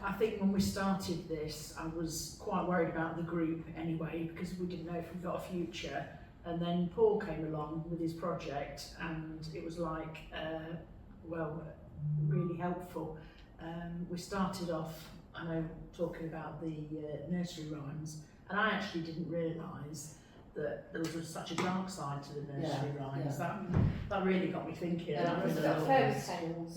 I think when we started this, I was quite worried about the group anyway, because we didn't know if we got a future. And then Paul came along with his project, and it was like, well, really helpful. We started off, I know, talking about the nursery rhymes, and I actually didn't realise that there was such a dark side to the nursery rhymes. That really got me thinking. Fairy tales.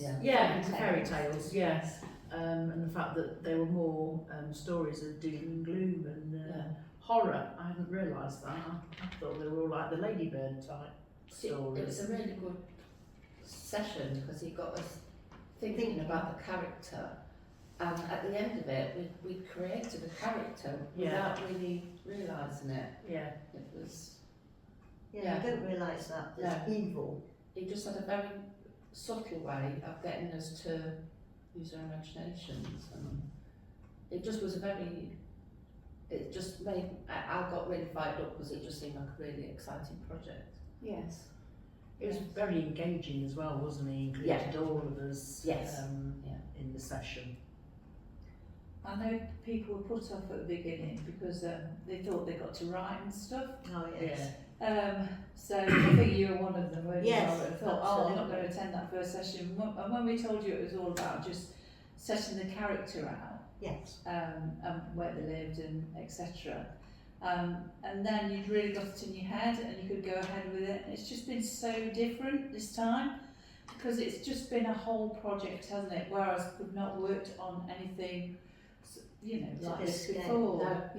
Fairy tales, yes. And the fact that there were more stories of doom and gloom and horror. I hadn't realised that. I thought they were all like the Ladybird type stories. It was a really good session because it got us thinking about the character, and at the end of it we created a character without really realising it. Yeah. It was... You don't realise that there's evil. It just had a very subtle way of getting us to use our imaginations, and it just was a very... It just made... I got really fired up because it just seemed like a really exciting project. Yes. It was very engaging as well, wasn't he? Included all of us in the session. I know people were put off at the beginning because they thought they got to write and stuff. Oh yes. So I think you were one of them, weren't you? Yes, I thought, I'm not going to attend that first session. And when we told you it was all about just setting the character out, yes, and where they lived and etc. And then you'd really got it in your head and you could go ahead with it. And it's just been so different this time because it's just been a whole project, hasn't it? Whereas we've not worked on anything, like this before.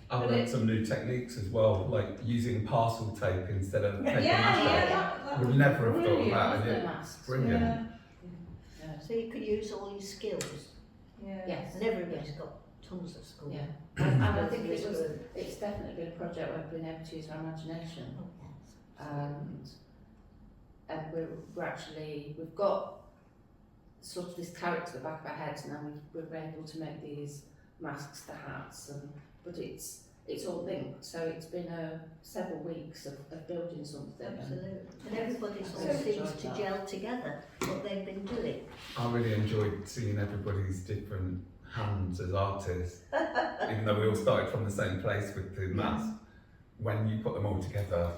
I've learned some new techniques as well, like using parcel tape instead of paper mache. That Would was never have thought of brilliant, that. wasn't And it? it's brilliant. So you could use all your skills, Yes. and everybody's got tons of skills. Yeah. And I think it's definitely been a project where we've been able to use our imagination. Oh, yes. And we've got sort of this character at the back of our heads, and then we're able to make these masks, the hats, but it's all linked. So it's been several weeks of building something. Absolutely. And everybody sort of seems to gel together what they've been doing. I really enjoyed seeing everybody's different hands as artists, even though we all started from the same place with the mask. When you put them all together,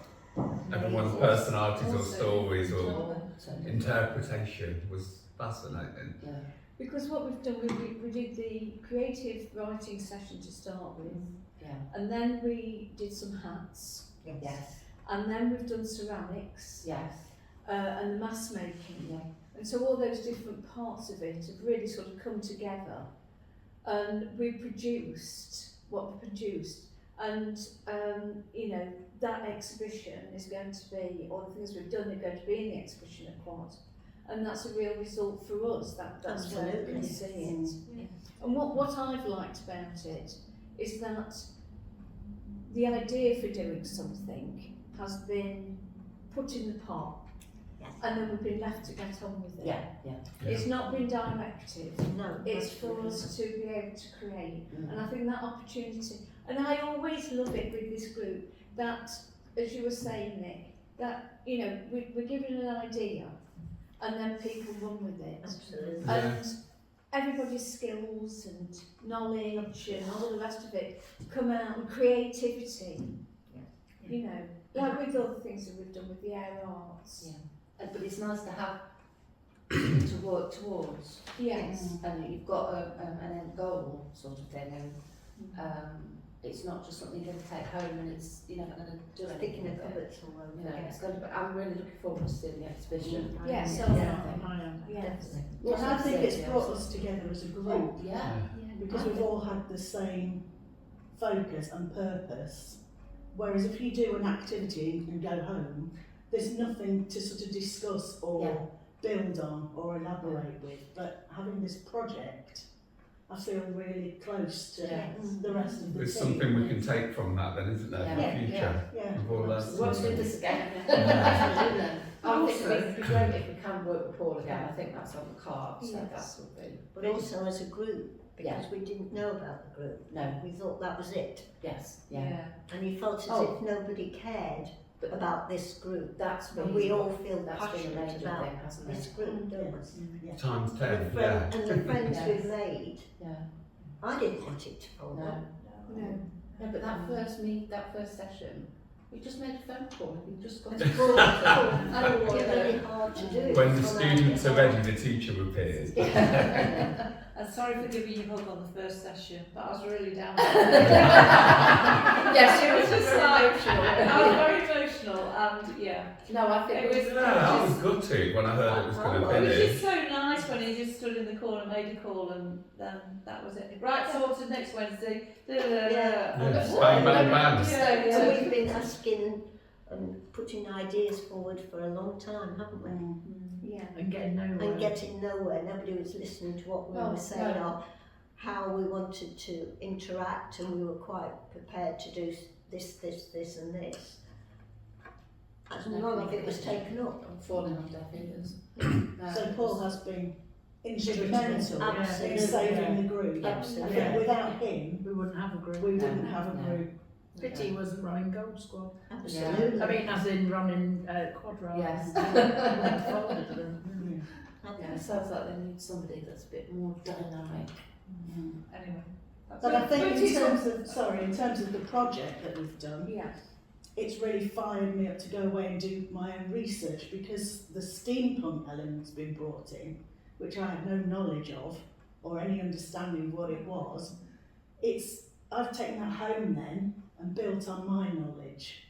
everyone's personalities or stories or interpretation was fascinating. Yeah. Because what we've done, we did the creative writing session to start with, and then we did some hats, Yes. and then we've done ceramics, Yes. and the mask making, and so all those different parts of it have really sort of come together, and we produced what we produced, and that exhibition is going to be, or the things we've done are going to be in the exhibition at Quad. And that's a real result for us, that's where we can see it. Yeah. And what I've liked about it is that the idea for doing something has been put in the pot, and then we've been left to get on with it. Yeah. It's not been directive, No, it's for us to be able to create. And I think that opportunity, and I always love it with this group, that, as you were saying, Nick, that, we're given an idea, and then people run with it. Absolutely. And everybody's skills and knowledge and all the rest of it come out, and creativity. Like with other things that we've done with the air arts. But it's nice to have to work towards. Yes. And you've got an end goal sort of thing, and it's not just something you're going to take home and you're never going to do anything. Sticking a cupboard somewhere. It's going to be, I'm really looking forward to seeing the exhibition. Yes. Yeah. I am. Yes. Well, I think it's brought us together as a group because we've all had the same focus and purpose. Whereas if you do an activity and go home, there's nothing to sort of discuss or build on or elaborate with. But having this project, I feel really close to the rest of the There's team. something we can take from that then, isn't there, for the future? We've all learned We want to do something. this again. I think it would be great if we can work with Paul again. I think that's on the cards. So that would be. But also as a group, because we didn't know about the group. No. We thought that was it. Yes. Yeah. And you felt as if nobody cared about this group. That's And been, we all feel that's been a passionate major about thing, hasn't this it? group, don't we? Yeah. Times The 10, friend, yeah. and the friends Yes. we've made, Yeah. I didn't want it to fall No. off. No. Yeah, but that first session, we just made a phone call and we just got It's really hard to do. When the It's students are hard. ready, the teacher appears. And sorry for giving you a hug on the first session, but I was really down. Yes, It was just like, emotional. I was very emotional, and yeah. No, I think It was- Yeah, I was gutted when I heard it was going to Oh, It was finish. just so nice when he just stood in the corner, made a call, and then that was it. Right, sorted next Wednesday. Yeah. Yes, bang, bang, bang. Yeah, So yeah. we've been asking and putting ideas forward for a long time, haven't we? Yeah. And getting nowhere. And getting nowhere. Nobody was listening to what we Oh, were saying no. or how we wanted to interact, and we were quite prepared to do this, and this. And none of it was taken up. I'm falling on deaf ears. So Paul has been instrumental in Absolutely. saving the group. Absolutely. I think without him, We wouldn't have a group. we wouldn't have a No. group. Pity he wasn't running Gold Squad. Absolutely. I mean, as in running quad rides. Yes. Folded them. Yeah, it sounds like they need somebody that's a bit more dynamic. Anyway. But I think But in it's terms of the project that we've done, Yeah. it's really fired me up to go away and do my own research, because the steampunk element's been brought in, which I had no knowledge of or any understanding of what it was. I've taken that home then and built on my knowledge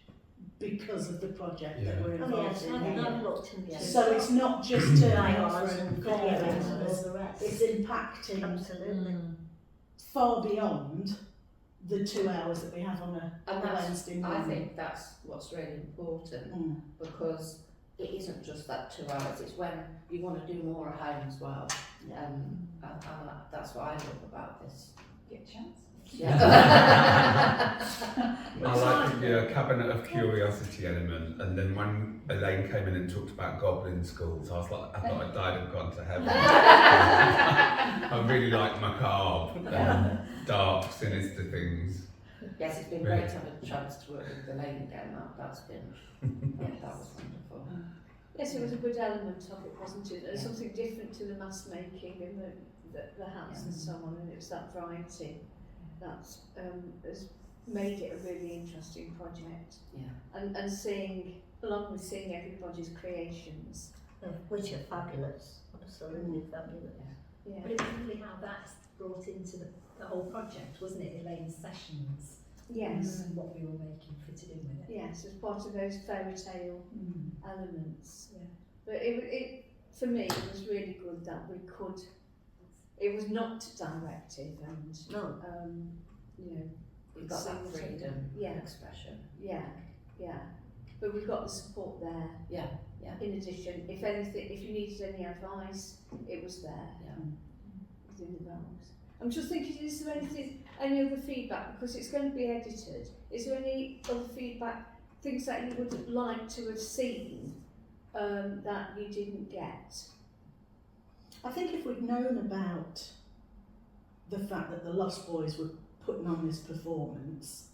because of the project that Yeah. we're Oh involved yes, in I've here. looked into it. So it's not just turning up Dials for a and coffee fairs and all hours, the rest. it's impacting Absolutely. far beyond the 2 hours that we have on a And that's, Wednesday I morning. think that's what's really important, Mm. because it isn't just that 2 hours, it's when you want to do more at home as well. Yeah. And that's what I love about this. Get a chance. Yeah. I like the cabinet of curiosity element, and then when Elaine came in and talked about goblin schools, I was like, I thought I died and gone to heaven. I really like macabre and dark, sinister things. Yes, it's been great to have a chance to work with Elaine again. That's been, that was wonderful. Yes, it was a good element of it, wasn't it? There's something different to the mask making and the hats and so on, and it's that variety that has made it a really interesting project. Yeah. And seeing, along with seeing everybody's creations. Which are fabulous, absolutely fabulous. Yeah. But it was really how that's brought into the whole project, wasn't it? Elaine's sessions Yes. and what we were making for to do with it. Yes, as part of those fairy tale elements. Yeah. But it for me it was really good that we could. It was not directive and No. you know, We've got that it's- freedom Yeah. of expression. yeah, yeah. But we've got the support there. Yeah, yeah. In addition, if anything, if you needed any advice, it was there. Yeah. Within the realms. I'm just thinking, is there any other feedback, because it's going to be edited? Is there any other feedback, things that you would like to have seen that you didn't get? I think if we'd known about the fact that the Lost Boys were putting on this performance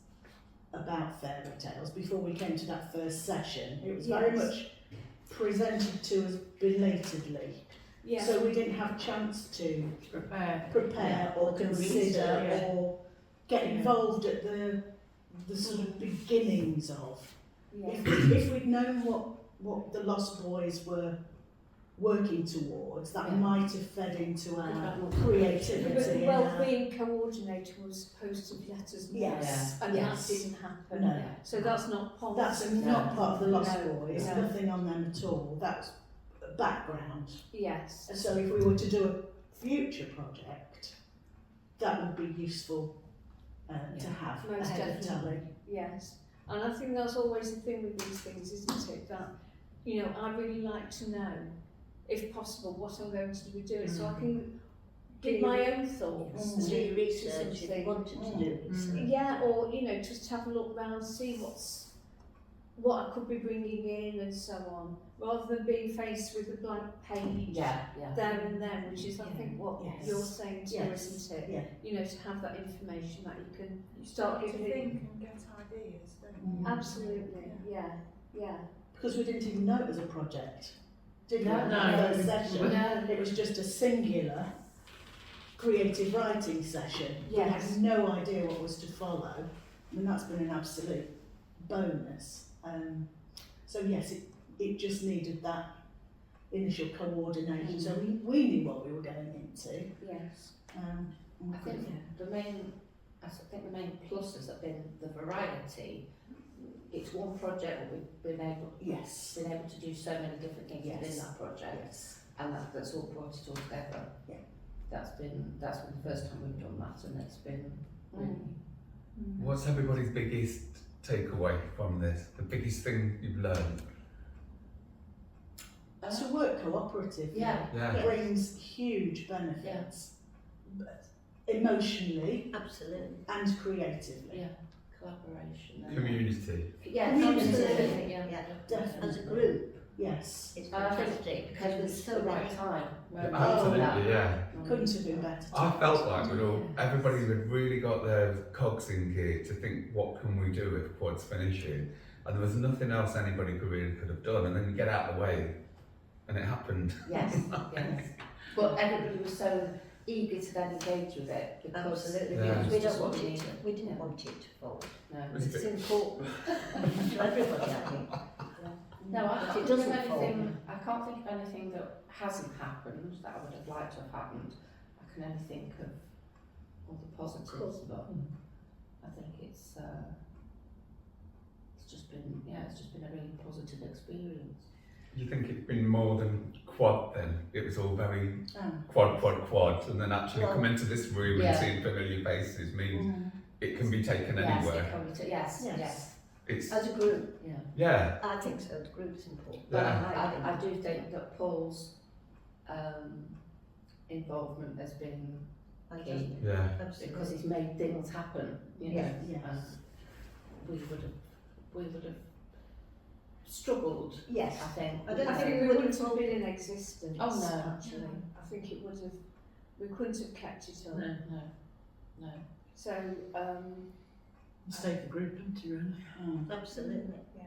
about fairy tales before we came to that first session, it was very Yes. much presented to us belatedly. Yeah. So we didn't have a chance to Prepare. prepare or to consider research, or get Yeah. involved at the sort of beginnings of. Yeah. If we'd known what the Lost Boys were working towards, that Yeah. might have fed into Could our have more But creativity. the and our- wellbeing coordinator was supposed to let us know, Yes, and yes. that didn't happen. No. Yeah. So that's not part That's of not part of the Lost No, Boys, no. nothing on them at all. That's background. Yes. So if we were to do a future project, that would be useful to Yeah. have Most ahead of definitely. time. Yes, and I think that's always the thing with these things, isn't it? That, you know, I really like to know, if possible, what I'm going to be doing, so I can give my own thoughts. Do to research if you something. wanted to do research. Yeah, or, you know, just have a look round, see what I could be bringing in and so on, rather than being faced with a blank page Yeah, yeah. there and then, which is, I think, what Yes. you're saying too, Yes. isn't it? Yeah. You know, to have that information that you can You start start to giving. think and get ideas, don't you? Absolutely, yeah, Yeah. because we didn't even know it was a project, did we? No, In no. the first session. No. It was just a singular creative writing session. Yes. We had no idea what was to follow, and that's been an absolute bonus. So yes, it just needed that initial coordination, so we knew what we were going into. Yes. And we I think the main pluses have been the variety. It's one project, but we've been able to do so many different things within that project, yes. and that's all brought it all together. Yeah. That's been the first time we've done that, and it's been really. What's everybody's biggest takeaway from this? The biggest thing you've learned? To work cooperatively Yeah. brings huge benefits, but emotionally Absolutely. and creatively. Yeah. Collaboration. and- Community. Yeah, Absolutely. yeah. Yeah. Definitely. As a group, Yes, it's And I think fantastic because because it's we're the so right many. time. Absolutely, yeah. couldn't have been better. I felt like everybody had really got their cogs in gear to think, what can we do if quad's finishing? And there was nothing else anybody could have done. And then you get out of the way, and it happened. Yes, yes. But everybody was so eager to then engage with it because Absolutely, Yeah. because we It's just don't want what we it. need. We didn't want it to fall. No. It's a It's bit- important to everybody, I think. No, I But can't it think of doesn't anything. I can't think of anything that hasn't happened that I would have liked to have happened. I can only think of all the positives, but I think it's just been a really positive experience. You think it's been more than quad then? It was all very Oh. quad, and then actually Well, come into this room yeah. and seeing familiar faces means it can be taken Yes, anywhere. it can be yes, Yes. yes, It's, As a group, yeah. yeah, I think so, the group's important. But Yeah. I do think that Paul's involvement has been I key. just, yeah. Because absolutely. he's made things happen, you know. Yes. We would have struggled, Yes. I think. I don't I think we wouldn't wouldn't have hold- been in existence. Oh, no. Actually, I think it would have. We couldn't have kept it up. No. So Stay the group, haven't you, really? Absolutely. yeah.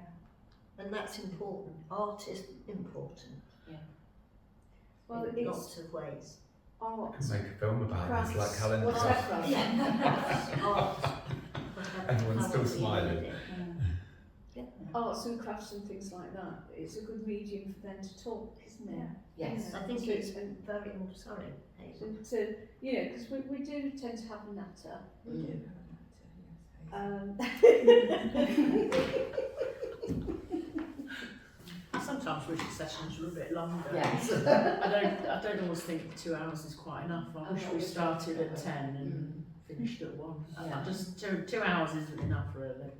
And that's important. Art is important Well, in it's lots of ways. art. Can make a film about Crafts. this, like Helen. What's Craft. that? Yeah. Art. Everyone's still However you smiling. read it. Arts and crafts and things like that. It's a good medium for them to talk, isn't it? Yes. I think So it's it's- very, sorry, Hazel. to you know, because we do tend to have a natter. We do. Sometimes wish the sessions were a bit longer. Yes. I don't always think 2 hours is quite enough. I wish Oh, we no, started at no. 10 and finished at 1. Yeah. Just 2 hours isn't enough really.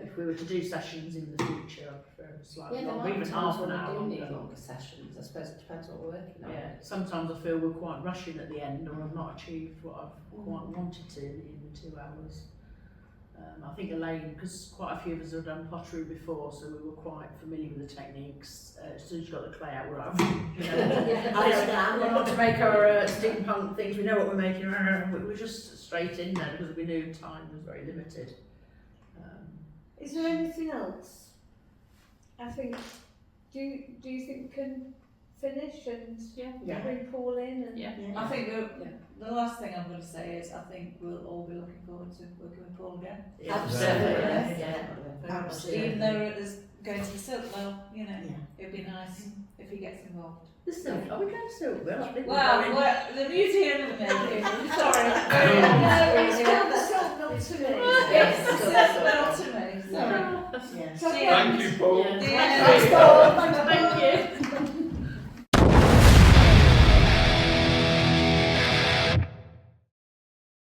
If we were to do sessions in the future, I'd prefer slightly Yeah, there longer, might be even times half when an hour we do need longer. longer sessions. I suppose it depends what we're working on. Yeah, sometimes I feel we're quite rushing at the end, or I've not achieved what I've quite wanted to in the 2 hours. I think Elaine, because quite a few of us have done pottery before, so we were quite familiar with the techniques. As soon as you got the clay out, we're out. We're not to make our steampunk things. We know what we're making. We were just straight in there because we knew time was very limited. Is there anything else? I think. Do you think we can finish and bring Paul in and Yeah. I think the last thing I'm going to say is I think we'll all be looking forward to working with Paul again. Absolutely. Absolutely. Even though it is going to be silk mill, you know, Yeah. it'd be nice if he gets involved. Are we going to Silkville? I think Well, the museum of the making. Sorry. it's called the silk mill to me. It's the silk mill to me. Sorry. Yes. So, Thank you, Paul. Yeah. Yeah. Thanks, Paul. Thank you.